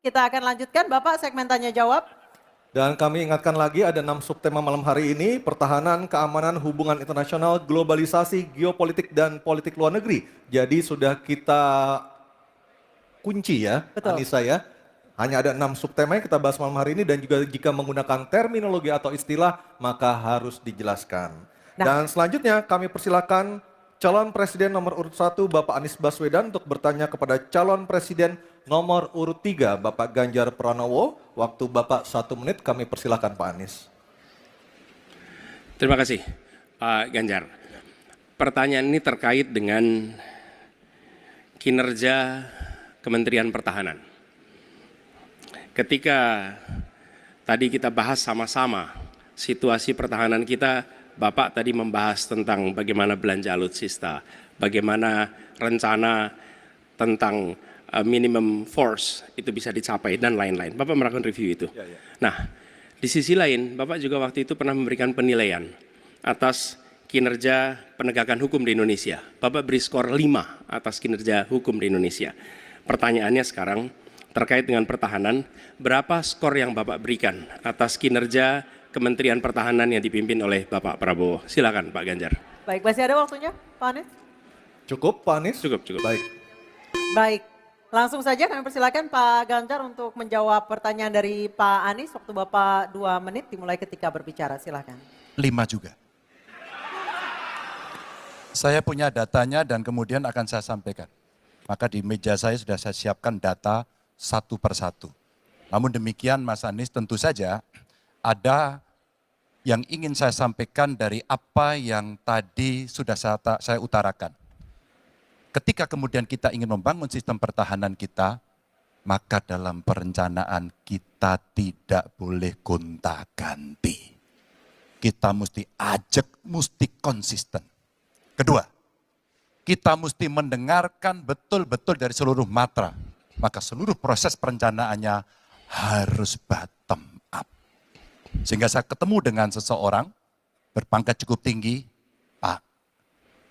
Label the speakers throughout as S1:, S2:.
S1: Kita akan lanjutkan Bapak segmen tanya jawab.
S2: Dan kami ingatkan lagi ada 6 subtema malam hari ini, pertahanan, keamanan, hubungan internasional, globalisasi, geopolitik, dan politik luar negeri. Jadi sudah kita kunci ya,
S1: Betul.
S2: Anissa ya. Hanya ada 6 subtema yang kita bahas malam hari ini dan juga jika menggunakan terminologi atau istilah maka harus dijelaskan. Dan selanjutnya kami persilakan calon presiden nomor urut 1 Bapak Anies Baswedan untuk bertanya kepada calon presiden nomor urut 3 Bapak Ganjar Pranowo. Waktu Bapak 1 menit, kami persilakan Pak Anies.
S3: Terima kasih Pak Ganjar. Pertanyaan ini terkait dengan kinerja Kementerian Pertahanan. Ketika tadi kita bahas sama-sama situasi pertahanan kita, Bapak tadi membahas tentang bagaimana belanja alutsista, bagaimana rencana tentang minimum force itu bisa dicapai dan lain-lain. Bapak melakukan review itu. Nah, di sisi lain Bapak juga waktu itu pernah memberikan penilaian atas kinerja penegakan hukum di Indonesia. Bapak beri skor 5 atas kinerja hukum di Indonesia. Pertanyaannya sekarang terkait dengan pertahanan, berapa skor yang Bapak berikan atas kinerja Kementerian Pertahanan yang dipimpin oleh Bapak Prabowo? Silakan Pak Ganjar.
S1: Baik, masih ada waktunya Pak Anies?
S2: Cukup Pak Anies?
S3: Cukup.
S2: Baik.
S1: Baik, langsung saja kami persilakan Pak Ganjar untuk menjawab pertanyaan dari Pak Anies. Waktu Bapak 2 menit dimulai ketika berbicara, silakan.
S4: 5 juga. Saya punya datanya dan kemudian akan saya sampaikan. Maka di meja saya sudah saya siapkan data satu persatu. Namun demikian Mas Anies, tentu saja ada yang ingin saya sampaikan dari apa yang tadi sudah saya utarakan. Ketika kemudian kita ingin membangun sistem pertahanan kita, maka dalam perencanaan kita tidak boleh gonta-ganti. Kita mesti ajak, mesti konsisten. Kedua, kita mesti mendengarkan betul-betul dari seluruh matra. Maka seluruh proses perencanaannya harus bottom up. Sehingga saya ketemu dengan seseorang berpangkat cukup tinggi, Pak,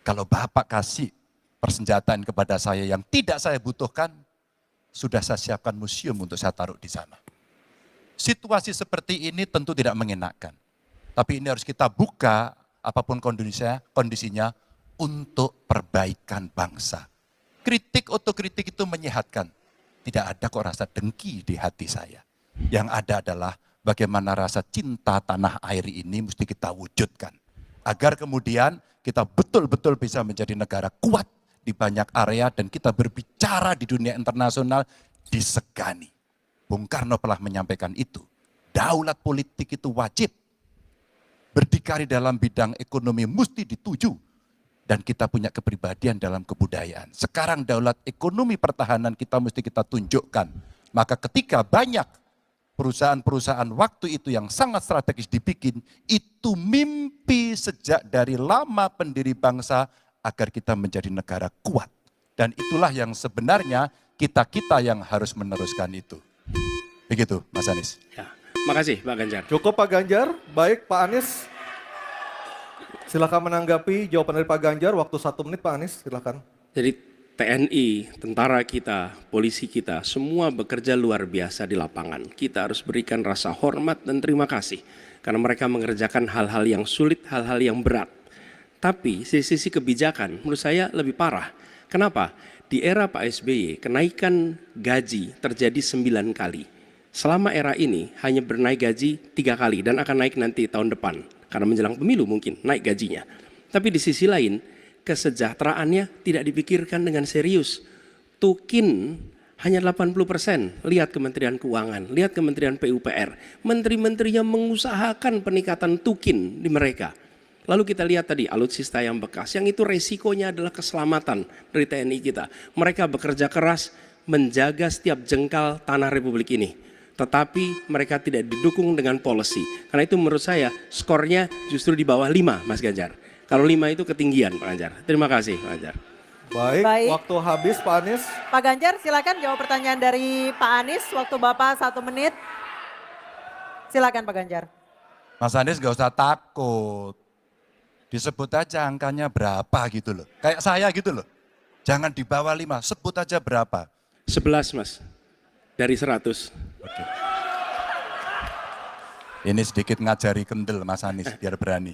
S4: kalau Bapak kasih persenjataan kepada saya yang tidak saya butuhkan, sudah saya siapkan museum untuk saya taruh di sana. Situasi seperti ini tentu tidak mengenakan. Tapi ini harus kita buka apapun kondisinya untuk perbaikan bangsa. Kritik otokritik itu menyehatkan. Tidak ada kok rasa dengki di hati saya. Yang ada adalah bagaimana rasa cinta tanah air ini mesti kita wujudkan. Agar kemudian kita betul-betul bisa menjadi negara kuat di banyak area dan kita berbicara di dunia internasional disegani. Bung Karno telah menyampaikan itu. Daulat politik itu wajib. Berdikari dalam bidang ekonomi mesti dituju. Dan kita punya kepribadian dalam kebudayaan. Sekarang daulat ekonomi pertahanan kita mesti kita tunjukkan. Maka ketika banyak perusahaan-perusahaan waktu itu yang sangat strategis dibikin, itu mimpi sejak dari lama pendiri bangsa agar kita menjadi negara kuat. Dan itulah yang sebenarnya kita-kita yang harus meneruskan itu. Begitu Mas Anies.
S3: Ya, makasih Pak Ganjar.
S2: Cukup Pak Ganjar. Baik Pak Anies. Silakan menanggapi jawaban dari Pak Ganjar, waktu 1 menit Pak Anies, silakan.
S3: Jadi TNI, tentara kita, polisi kita, semua bekerja luar biasa di lapangan. Kita harus berikan rasa hormat dan terima kasih. Karena mereka mengerjakan hal-hal yang sulit, hal-hal yang berat. Tapi sisi kebijakan menurut saya lebih parah. Kenapa? Di era Pak SBY, kenaikan gaji terjadi 9 kali. Selama era ini hanya bernaik gaji 3 kali dan akan naik nanti tahun depan. Karena menjelang pemilu mungkin naik gajinya. Tapi di sisi lain, kesejahteraannya tidak dipikirkan dengan serius. Tukin hanya 80%. Lihat Kementerian Keuangan, lihat Kementerian PUPR. Menteri-menterinya mengusahakan peningkatan tukin di mereka. Lalu kita lihat tadi alutsista yang bekas, yang itu resikonya adalah keselamatan dari TNI kita. Mereka bekerja keras menjaga setiap jengkal tanah Republik ini. Tetapi mereka tidak didukung dengan policy. Karena itu menurut saya skornya justru di bawah 5 Mas Ganjar. Kalau 5 itu ketinggian Pak Ganjar. Terima kasih Pak Ganjar.
S2: Baik, waktu habis Pak Anies.
S1: Pak Ganjar silakan jawab pertanyaan dari Pak Anies. Waktu Bapak 1 menit. Silakan Pak Ganjar.
S4: Mas Anies gak usah takut. Disebut aja angkanya berapa gitu loh. Kayak saya gitu loh. Jangan di bawah 5, sebut aja berapa.
S3: 11 Mas. dari 100.
S4: Oke. Ini sedikit ngajari kendel Mas Anies biar berani.